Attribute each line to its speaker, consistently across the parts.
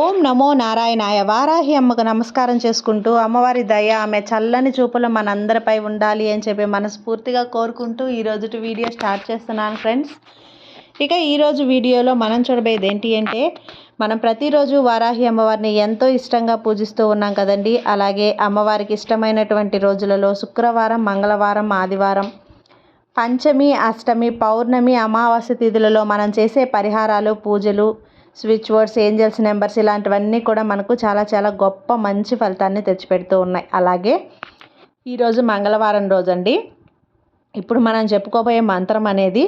Speaker 1: ఓం నమో నారాయణాయ. వారాహి అమ్మకు నమస్కారం చేసుకుంటూ అమ్మవారి దయ ఆమె చల్లని చూపులు మనందరిపై ఉండాలి అని చెప్పి మనస్ఫూర్తిగా కోరుకుంటూ ఈరోజు వీడియో స్టార్ట్ చేస్తున్నాను ఫ్రెండ్స్. ఇక ఈరోజు వీడియోలో మనం చూడబోయేది ఏంటి అంటే, మనం ప్రతిరోజు వారాహి అమ్మవారిని ఎంతో ఇష్టంగా పూజిస్తూ ఉన్నాం కదండి. అలాగే అమ్మవారికి ఇష్టమైనటువంటి రోజులలో శుక్రవారం, మంగళవారం, ఆదివారం, పంచమి, అష్టమి, పౌర్ణమి, అమావాస్య తిథులలో మనం చేసే పరిహారాలు, పూజలు, స్విచ్ వర్డ్స్, ఏంజల్స్ నెంబర్స్ ఇలాంటివన్నీ కూడా మనకు చాలా చాలా గొప్ప మంచి ఫలితాన్ని తెచ్చిపెడుతూ ఉన్నాయి. అలాగే ఈరోజు మంగళవారం రోజండి. ఇప్పుడు మనం చెప్పుకోబోయే మంత్రం అనేది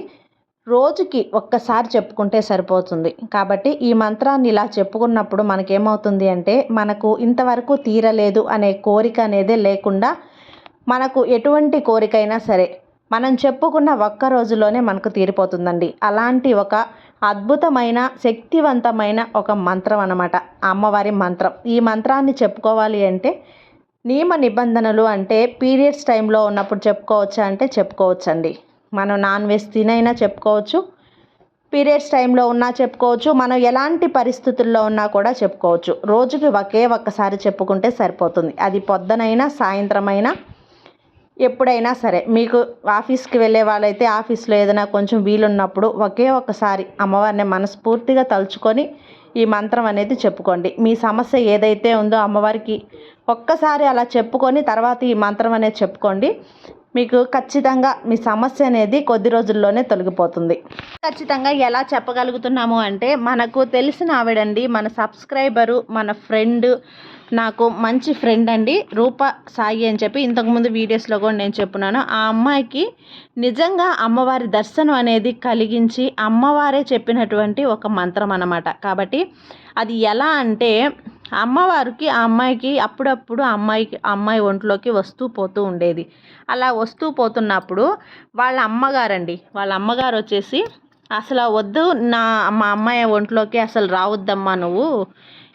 Speaker 1: రోజుకి ఒక్కసారి చెప్పుకుంటే సరిపోతుంది. కాబట్టి ఈ మంత్రాన్ని ఇలా చెప్పుకున్నప్పుడు మనకేమవుతుంది అంటే, మనకు ఇంతవరకు తీరలేదు అనే కోరిక అనేది లేకుండా, మనకు ఎటువంటి కోరికైనా సరే మనం చెప్పుకున్న ఒక్క రోజులోనే మనకు తీరిపోతుందండి. అలాంటి ఒక అద్భుతమైన శక్తివంతమైన ఒక మంత్రం అన్నమాట అమ్మవారి మంత్రం. ఈ మంత్రాన్ని చెప్పుకోవాలి అంటే నియమ నిబంధనలు అంటే పీరియడ్స్ టైంలో ఉన్నప్పుడు చెప్పుకోవచ్చా అంటే చెప్పుకోవచ్చండి. మనం నాన్ వెజ్ తినైనా చెప్పుకోవచ్చు, పీరియడ్స్ టైంలో ఉన్నా చెప్పుకోవచ్చు, మనం ఎలాంటి పరిస్థితుల్లో ఉన్నా కూడా చెప్పుకోవచ్చు. రోజుకి ఒక్కసారి చెప్పుకుంటే సరిపోతుంది. అది పొద్దునైనా సాయంత్రమైనా ఎప్పుడైనా సరే. మీకు ఆఫీస్కి వెళ్ళే వాళ్ళైతే ఆఫీస్లో ఏదైనా కొంచెం వీలున్నప్పుడు ఒక్కసారి అమ్మవారిని మనస్ఫూర్తిగా తలుచుకొని ఈ మంత్రం అనేది చెప్పుకోండి. మీ సమస్య ఏదైతే ఉందో అమ్మవారికి ఒక్కసారి అలా చెప్పుకొని తర్వాత ఈ మంత్రం అనేది చెప్పుకోండి. మీకు ఖచ్చితంగా మీ సమస్య అనేది కొద్ది రోజుల్లోనే తొలగిపోతుంది. ఖచ్చితంగా ఎలా చెప్పగలుగుతున్నాము అంటే, మనకు తెలిసిన ఆవిడండి, మన సబ్స్క్రైబరు, మన ఫ్రెండ్, నాకు మంచి ఫ్రెండ్ అండి, రూప సాయి అని చెప్పి ఇంతకుముందు వీడియోస్లో కూడా నేను చెప్పున్నాను. ఆ అమ్మాయికి నిజంగా అమ్మవారి దర్శనం అనేది కలిగించి అమ్మవారే చెప్పినటువంటి ఒక మంత్రం అన్నమాట. కాబట్టి అది ఎలా అంటే, అమ్మవారికి ఆ అమ్మాయికి అప్పుడప్పుడు అమ్మాయి ఒంట్లోకి వస్తూ పోతూ ఉండేది. అలా వస్తూ పోతున్నప్పుడు వాళ్ళ అమ్మగారు వచ్చేసి, అసలు వద్దు, మా అమ్మాయి ఒంట్లోకి అసలు రావద్దమ్మా, నువ్వు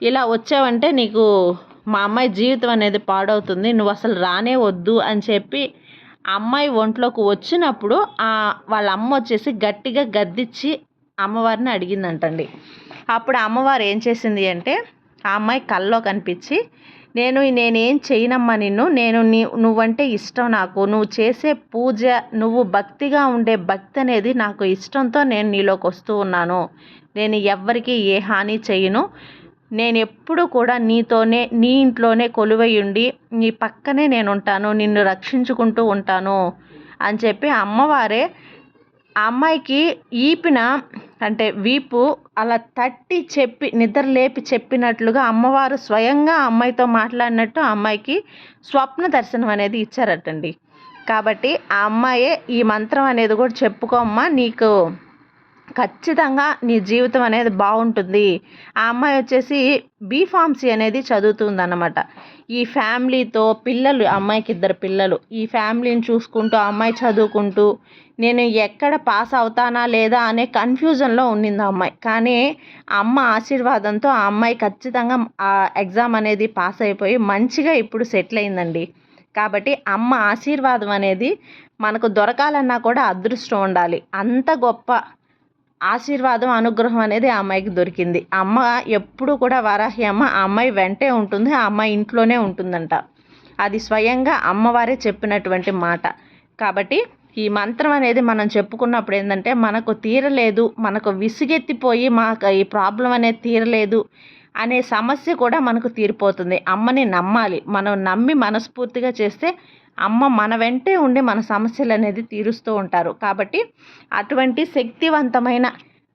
Speaker 1: ఇలా వచ్చావంటే నీకు మా అమ్మాయి జీవితం అనేది పాడవుతుంది, నువ్వు అసలు రానే వద్దు అని చెప్పి అమ్మాయి ఒంట్లోకి వచ్చినప్పుడు వాళ్ళ అమ్మ వచ్చేసి గట్టిగా గద్దించి అమ్మవారిని అడిగిందంటండి. అప్పుడు అమ్మవారు ఏం చేసింది అంటే, ఆ అమ్మాయి కల్లో కనిపించి, నేనేం చేయనమ్మా నిన్ను, నువ్వంటే ఇష్టం నాకు, నువ్వు చేసే పూజ, నువ్వు భక్తిగా ఉండే భక్తి అనేది నాకు ఇష్టంతో నేను నీలోకి వస్తూ ఉన్నాను, నేను ఎవ్వరికీ ఏ హాని చేయను, నేను ఎప్పుడు కూడా నీతోనే, నీ ఇంట్లోనే కొలువై ఉండి నీ పక్కనే నేను ఉంటాను, నిన్ను రక్షించుకుంటూ ఉంటాను అని చెప్పి అమ్మవారే ఆ అమ్మాయికి అంటే వీపు అలా తట్టి చెప్పి నిద్ర లేపి చెప్పినట్లుగా అమ్మవారు స్వయంగా అమ్మాయితో మాట్లాడినట్టు అమ్మాయికి స్వప్న దర్శనం అనేది ఇచ్చారటండి. కాబట్టి ఆ అమ్మాయే ఈ మంత్రం అనేది కూడా చెప్పుకోమ్మా, నీకు ఖచ్చితంగా నీ జీవితం అనేది బాగుంటుంది. ఆ అమ్మాయి వచ్చేసి బీఫార్మసీ అనేది చదువుతుందన్నమాట. ఈ ఫ్యామిలీతో పిల్లలు, అమ్మాయికి 2 పిల్లలు, ఈ ఫ్యామిలీని చూసుకుంటూ అమ్మాయి చదువుకుంటూ నేను ఎక్కడ పాస్ అవుతానా లేదా అనే కన్ఫ్యూజన్లో ఉండింది ఆ అమ్మాయి. కానీ అమ్మ ఆశీర్వాదంతో ఆ అమ్మాయి ఖచ్చితంగా ఆ ఎగ్జామ్ అనేది పాస్ అయిపోయి మంచిగా ఇప్పుడు సెటిల్ అయిందండి. కాబట్టి అమ్మ ఆశీర్వాదం అనేది మనకు దొరకాలన్నా కూడా అదృష్టం ఉండాలి. అంత గొప్ప ఆశీర్వాదం, అనుగ్రహం అనేది ఆ అమ్మాయికి దొరికింది. అమ్మ ఎప్పుడు కూడా వారాహి అమ్మ ఆ అమ్మాయి వెంటే ఉంటుంది, ఆ అమ్మాయి ఇంట్లోనే ఉంటుందంట. అది స్వయంగా అమ్మవారే చెప్పినటువంటి మాట. కాబట్టి ఈ మంత్రం అనేది మనం చెప్పుకున్నప్పుడు ఏంటంటే, మనకు తీరలేదు, మనకు విసుగెత్తిపోయి మాకు ఈ ప్రాబ్లం అనేది తీరలేదు అనే సమస్య కూడా మనకు తీరిపోతుంది. అమ్మని నమ్మాలి. మనం నమ్మి మనస్ఫూర్తిగా చేస్తే అమ్మ మన వెంటే ఉండి మన సమస్యలు అనేది తీరుస్తూ ఉంటారు. కాబట్టి అటువంటి శక్తివంతమైన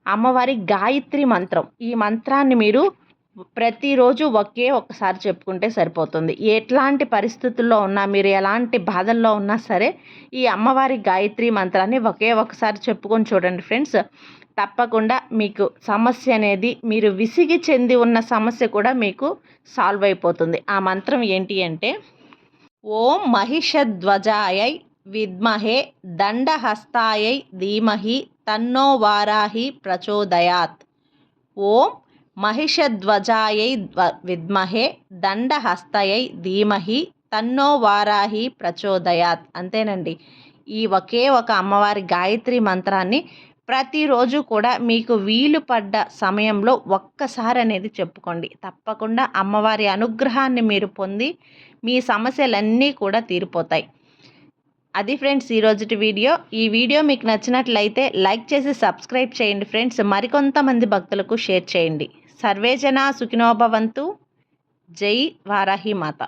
Speaker 1: అమ్మవారి గాయత్రి మంత్రం, ఈ మంత్రాన్ని మీరు ప్రతిరోజు ఒక్కసారి చెప్పుకుంటే సరిపోతుంది. ఎట్లాంటి పరిస్థితుల్లో ఉన్నా, మీరు ఎలాంటి బాధల్లో ఉన్నా సరే ఈ అమ్మవారి గాయత్రి మంత్రాన్ని ఒక్కసారి చెప్పుకొని చూడండి ఫ్రెండ్స్. తప్పకుండా మీకు సమస్య అనేది, మీరు విసిగి చెంది ఉన్న సమస్య కూడా మీకు సాల్వ్ అయిపోతుంది. ఆ మంత్రం ఏంటి అంటే, ఓం మహిషధ్వజాయై విద్మహే దండహస్తాయై ధీమహి తన్నో వారాహి ప్రచోదయాత్. ఓం మహిషధ్వజాయై విద్మహే దండహస్తయై ధీమహి తన్నో వారాహి ప్రచోదయాత్. అంతేనండి. ఈ ఒక అమ్మవారి గాయత్రి మంత్రాన్ని ప్రతిరోజు కూడా మీకు వీలు పడ్డ సమయంలో ఒక్కసారి అనేది చెప్పుకోండి. తప్పకుండా అమ్మవారి అనుగ్రహాన్ని మీరు పొంది మీ సమస్యలన్నీ కూడా తీరిపోతాయి. అది ఫ్రెండ్స్ ఈరోజుటి వీడియో. ఈ వీడియో మీకు నచ్చినట్లయితే లైక్ చేసి సబ్స్క్రైబ్ చేయండి ఫ్రెండ్స్. మరికొంతమంది భక్తులకు షేర్ చేయండి. సర్వేజన సుఖినో భవంతు. జై వారాహి మాత.